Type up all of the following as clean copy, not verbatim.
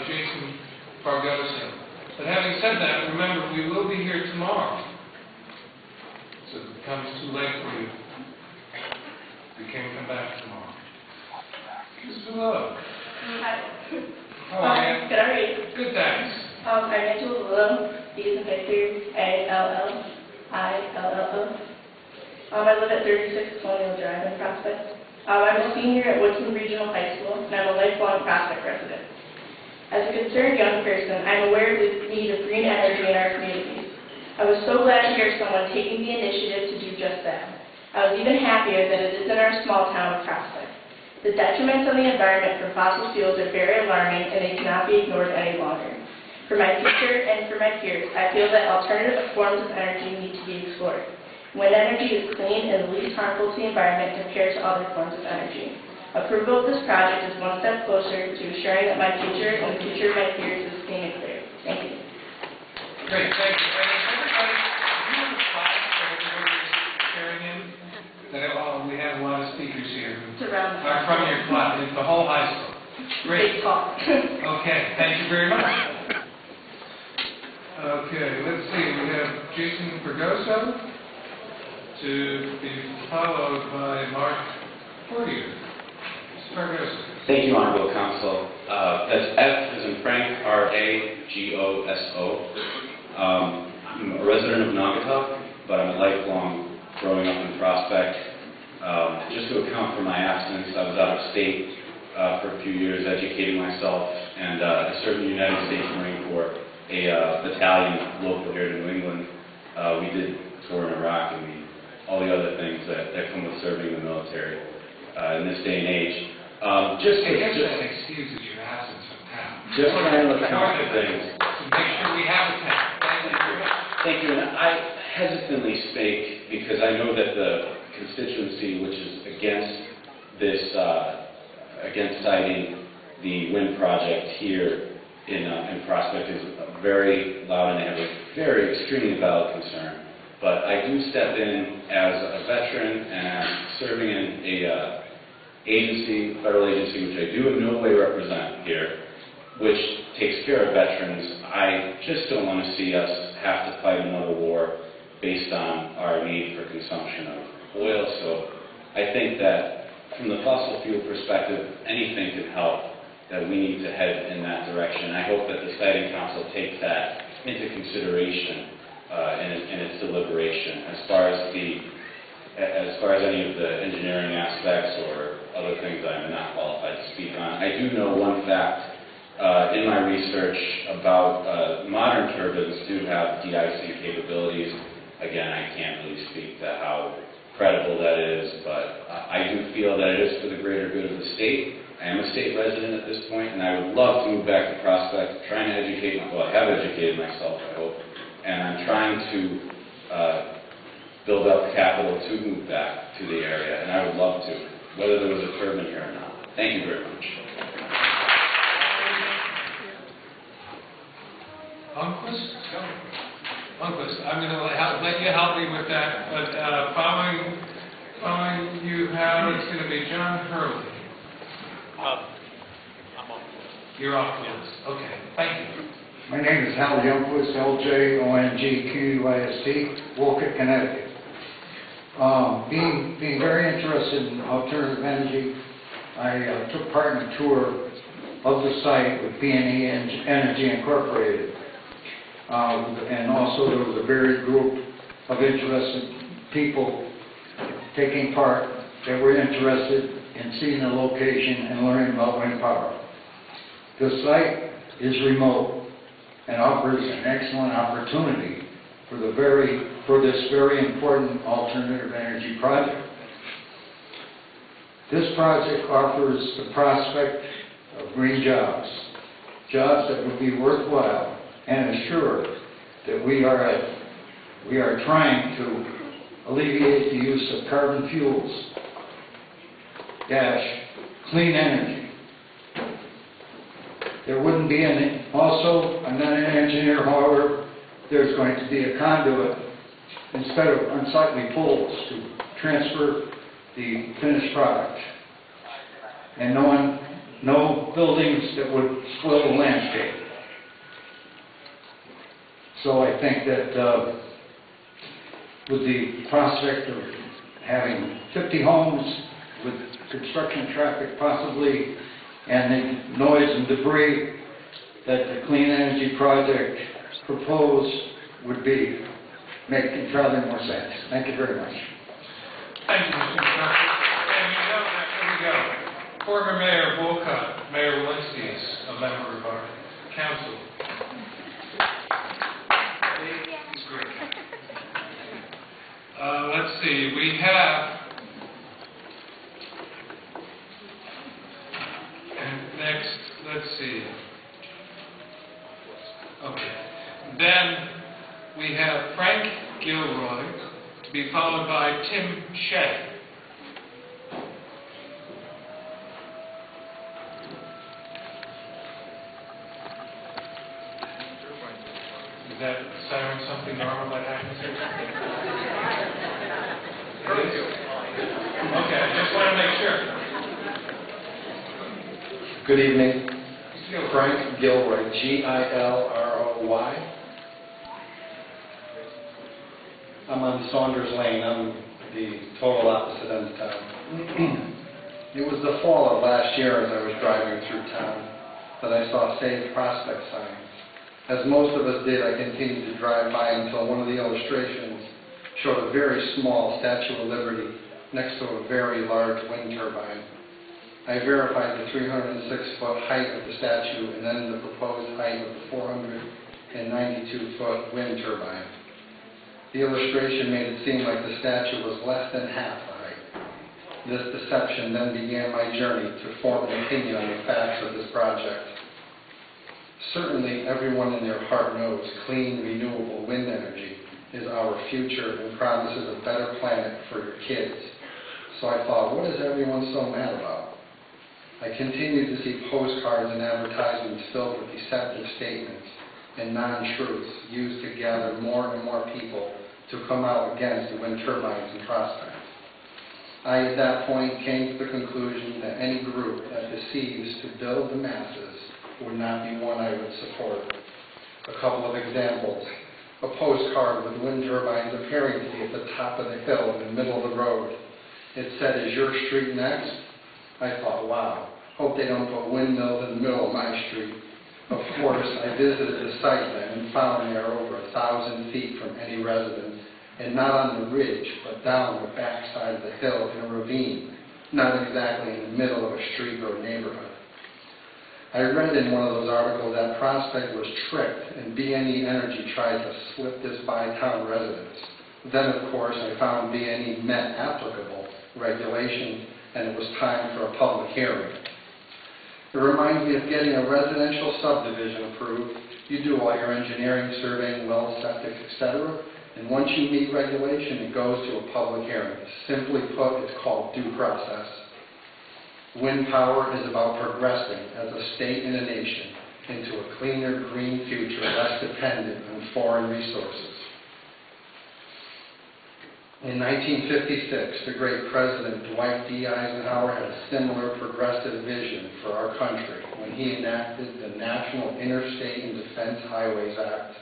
Jason Bargosa. But having said that, remember, we will be here tomorrow. So if it becomes too late for you, you can come back tomorrow. Mr. Willow. Hi. How are you? Good, how are you? Good, thanks. I'm Angela Willow, D as in Victor, A-L-L-I-L-L-O. I live at 36 Colonial Drive in Prospect. I'm a senior at Woodson Regional High School, and I'm a lifelong Prospect resident. As a concerned young person, I'm aware of the need of green energy in our communities. I was so glad to hear someone taking the initiative to do just that. I was even happier that it is in our small town of Prospect. The detriments on the environment from fossil fuels are very alarming, and they cannot be ignored any longer. For my future and for my peers, I feel that alternative forms of energy need to be explored. Wind energy is clean and the least harmful to the environment compared to other forms of energy. Approval of this project is one step closer to ensuring that my future and the future of my peers is clean and clear. Thank you. Great, thank you. And everybody, do you have a slide that everybody is sharing in? We have a lot of speakers here who are from your class. It's the whole high school. Great. Big talk. Okay, thank you very much. Okay, let's see. We have Jason Pergoso to be followed by Mark Fortier. Mr. Pergoso. Thank you, Honorable Council. That's F as in Frank, R-A-G-O-S-O. I'm a resident of Naugatuck, but I'm a lifelong growing up in Prospect. Just to account for my absence, I was out of state for a few years educating myself, and I served in the United States Marine Corps, a battalion local here to New England. We did tour in Iraq and all the other things that come with serving in the military in this day and age. I guess that excuses your absence from town. Just trying to account for things. To make sure we have a town. Thank you very much. Thank you. And I hesitantly spake because I know that the constituency, which is against this, against citing the wind project here in Prospect, is very loud, and they have a very extremely valid concern. But I do step in as a veteran and serving in a federal agency, which I do in no way represent here, which takes care of veterans. I just don't want to see us have to fight another war based on our need for consumption of oil. So I think that from the fossil fuel perspective, anything could help, that we need to head in that direction. I hope that the Siting Council takes that into consideration in its deliberation as far as any of the engineering aspects or other things that I'm not qualified to speak on. I do know one fact in my research about modern turbines do have de-icing capabilities. Again, I can't really speak to how credible that is, but I do feel that it is for the greater good of the state. I am a state resident at this point, and I would love to move back to Prospect, trying to educate, well, I have educated myself, I hope, and I'm trying to build up capital to move back to the area, and I would love to, whether there was a turbine here or not. Thank you very much. Unquist, I'm going to let you help me with that, but following you, Hal, it's going to be John Hurley. I'm off. You're off the list. Okay, thank you. My name is Hal Youngquist, L-J-O-N-G-Q-U-I-S-T, Wolcott, Connecticut. Being very interested in alternative energy, I took part in a tour of the site with B&E Energy Incorporated. And also there was a varied group of interested people taking part that were interested in seeing the location and learning about wind power. The site is remote and offers an excellent opportunity for this very important alternative energy project. This project offers the prospect of green jobs that would be worthwhile, and assure that we are trying to alleviate the use of carbon fuels, clean energy. There wouldn't be any, also, I'm not an engineer, however, there's going to be a conduit instead of unsightly poles to transfer the finished product. And no one no buildings that would spoil the landscape. So I think that with the prospect of having 50 homes with construction traffic possibly, and the noise and debris that the clean energy project proposed would be, make entirely more sense. Thank you very much. Thank you, Mr. McCarthy. And you know that, here we go. Former Mayor Wolcott, Mayor Walensky is a member of our council. He's great. Let's see, we have, and next, let's see. Okay. Then we have Frank Gilroy, to be followed by Tim Shea. Is that sound something normal that happens here? It is? Okay, I just want to make sure. Good evening. Frank Gilroy, Gilroy. I'm on Saunders Lane. I'm the total opposite end of town. It was the fall of last year as I was driving through town that I saw Save Prospect signs. As most of us did, I continued to drive by until one of the illustrations showed a very small Statue of Liberty next to a very large wind turbine. I verified the 306-foot height of the statue and then the proposed height of the 492-foot wind turbine. The illustration made it seem like the statue was less than half the height. This deception then began my journey to form an opinion on the facts of this project. Certainly everyone in their heart knows clean, renewable wind energy is our future and promises a better planet for your kids. So I thought, what is everyone so mad about? I continued to see postcards and advertisements filled with deceptive statements and non-truths used to gather more and more people to come out against the wind turbines and prospects. I, at that point, came to the conclusion that any group that deceives to build the masses would not be one I would support. A couple of examples. A postcard with wind turbines appearing to be at the top of the hill in the middle of the road. It said, "Is your street next?" I thought, wow, hope they don't put windmills in the middle of my street. Of course, I visited the site then and found they are over 1,000 feet from any residence, and not on the ridge, but down the backside of the hill in a ravine, not exactly in the middle of a street or a neighborhood. I read in one of those articles that Prospect was tricked and BNE Energy tried to slip this by town residents. Then, of course, I found BNE met applicable regulations and it was time for a public hearing. It reminds me of getting a residential subdivision approved. You do all your engineering, surveying, wells, septic, etc. And once you meet regulation, it goes to a public hearing. Simply put, it's called due process. Wind power is about progressing as a state and a nation into a cleaner, green future, less dependent on foreign resources. In 1956, the great President Dwight D. Eisenhower had a similar progressive vision for our country when he enacted the National Interstate and Defense Highways Act.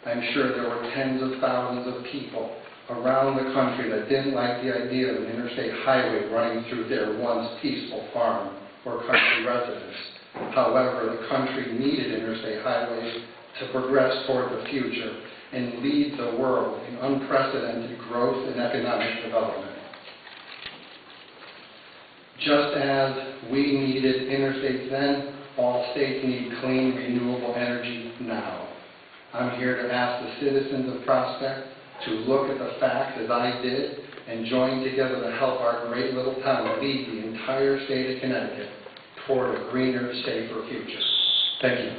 I'm sure there were tens of thousands of people around the country that didn't like the idea of an interstate highway running through their once peaceful farm or country residence. However, the country needed interstate highways to progress toward the future and lead the world in unprecedented growth and economic development. Just as we needed interstates then, all states need clean, renewable energy now. I'm here to ask the citizens of Prospect to look at the facts as I did and join together to help our great little town lead the entire state of Connecticut toward a greener, safer future. Thank you.